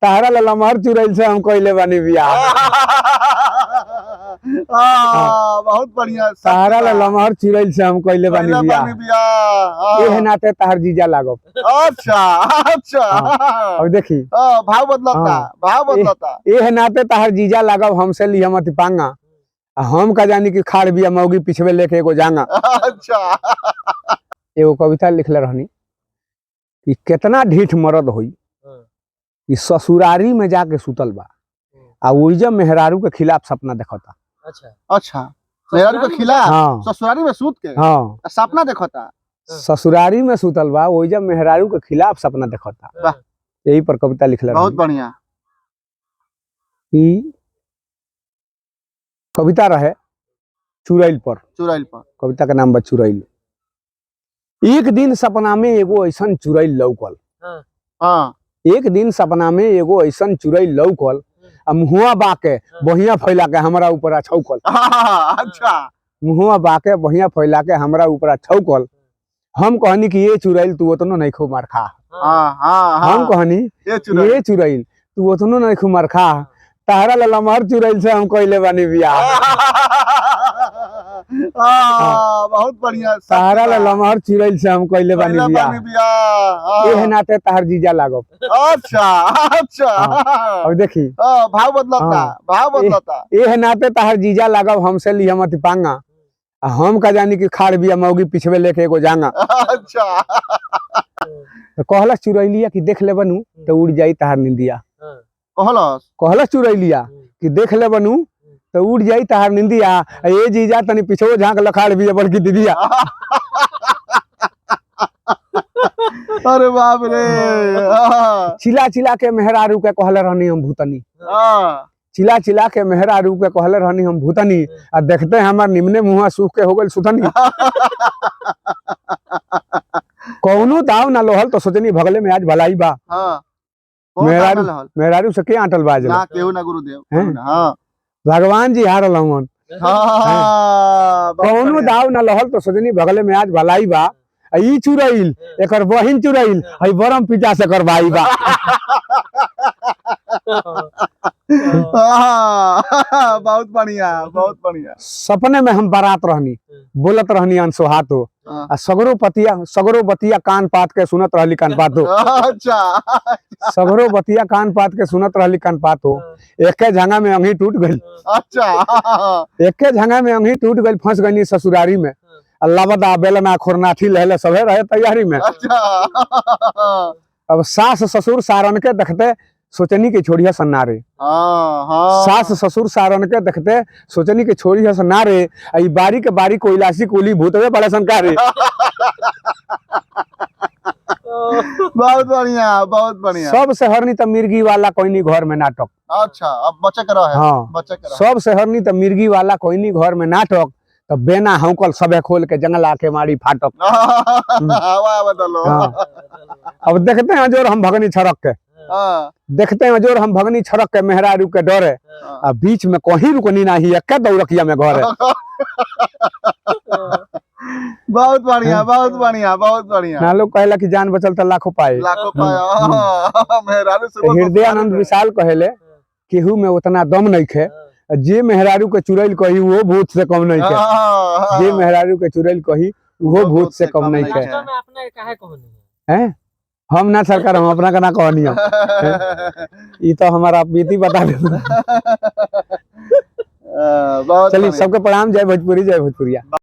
तारा लमहर चुड़ैल से हम कइले बानी बियाह। बहुत बढ़िया। तारा लमहर चुड़ैल से हम कइले बानी बियाह। एह नाते तार जीजा लागब। अच्छा अच्छा। अब देखी भाव बदलता, भाव बदलता। एह नाते तार जीजा लागब, हमसे लिया मत पांगा। हम का जानी कि खाड़ बिया मौगी पिछवे लेके एगो जांगा। अच्छा। एगो कविता लिखले रहनी कि कितना ढीठ मरद होई कि ससुरारी में जाके सुतल बा आ ओइजा मेहरारू के खिलाफ सपना देखता। अच्छा अच्छा। मेहरारू के खिलाफ ससुरारी में सूत के सपना देखता। ससुरारी में सुतल बा ओइजा मेहरारू के खिलाफ सपना देखता। यही पर कविता लिखले रहनी। बहुत बढ़िया। कि कविता रहे चुड़ैल पर। चुड़ैल पर कविता का नाम बा चुड़ैल। एक दिन सपना में एगो ऐसन चुड़ैल लौकल। एक दिन सपना में एगो ऐसन चुड़ैल लौकल आ मुहुआ बाके बहिया फैला के हमरा ऊपर छौकल। अच्छा। मुहुआ बाके बहिया फैला के हमरा ऊपर छौकल। हम कहनी कि ये चुड़ैल तू उतनो नहीं खो मार खा। हम कहनी ये चुड़ैल तू उतनो नहीं खो मार खा। तारा लमहर चुड़ैल से हम कइले बानी बियाह। बहुत बढ़िया। तारा लमहर चुड़ैल से हम कइले बानी बियाह। एह नाते तार जीजा लागब। अच्छा अच्छा। अब देखी भाव बदलता, भाव बदलता। एह नाते तार जीजा लागब, हमसे लिया मत पांगा। हम का जानी कि खाड़ बिया मौगी पिछवे लेके एगो जांगा। अच्छा। तो कहलस चुड़ैलिया कि देख ले बनू तो उड़ जाई तार निंदिया। कहलस चुड़ैलिया कि देख ले बनू तो उड़ जाई तार निंदिया। ए जीजा तनी पिछो झांक लखाड़ बिया बड़की दीदिया। अरे बाप रे। चिला चिला के मेहरारू के कहले रहनी हम भूतनी। चिला चिला के मेहरारू के कहले रहनी हम भूतनी आ देखते हमार निमने मुहा सूख के हो गइल सुथनी। कौनो दाव ना लोहल तो सोचनी भगले में आज भलाई बा। मेहरारू से के आटल बाज ना केहू ना गुरुदेव। भगवान जी हारल हमन। कौनो दाव ना लोहल तो सोचनी भगले में आज भलाई बा। ई चुड़ैल एकर बहिन चुड़ैल हई बरम पिता से करवाई बा। बहुत बढ़िया, बहुत बढ़िया। सपने में हम बारात रहनी, बोलत रहनी अनसो हाथो आ सगरो बतिया कान पात के सुनत रहली कान पातो। अच्छा। सगरो बतिया कान पात के सुनत रहली कान पातो। एके झंगा में अंगी टूट गई। अच्छा। एके झंगा में अंगी टूट गई, फंस गई ससुरारी में। अल्लाह बदा बेलना खोरनाठी लहले सभे रहे तैयारी में। अच्छा। अब सास ससुर सारन के देखते सोचनी के छोड़िया सन्नारे। सास ससुर सारन के देखते सोचनी के छोड़िया सन्नारे। आई बारी के बारी कोइलासी कोली भूतवे बड़े संकारे। बहुत बढ़िया, बहुत बढ़िया। सब शहरनी त मिर्गी वाला कोइनी घर में नाटक। अच्छा, अब बच्चे करो है। हाँ, बच्चे करो। सब शहरनी त मिर्गी वाला कोइनी घर में नाटक। तो बेना हौकल सबे खोल के जंगल आके मारी फाटक। अब देखते हैं जोर हम भगनी छड़क के। देखते हैं जोर हम भगनी छड़क के मेहरारू के डरे। अब बीच में कहीं रुकनी नहीं है दौड़किया में घर है। बहुत बढ़िया, बहुत बढ़िया, बहुत बढ़िया। ना लोग कहेला कि जान बचल तो लाखों पाए। लाखों पाए। मेहरारू से हृदयानंद विशाल कहेले केहू में उतना दम नहीं खे। जे मेहरारू के चुड़ैल कही वो भूत से कम नहीं खे। जे मेहरारू के चुड़ैल कही वो भूत से कम नहीं खे। हम ना सरकार हम अपना का ना कहनी ये तो हमारा बीती बता दे। चलिए सबके प्रणाम। जय भोजपुरी, जय भोजपुरिया।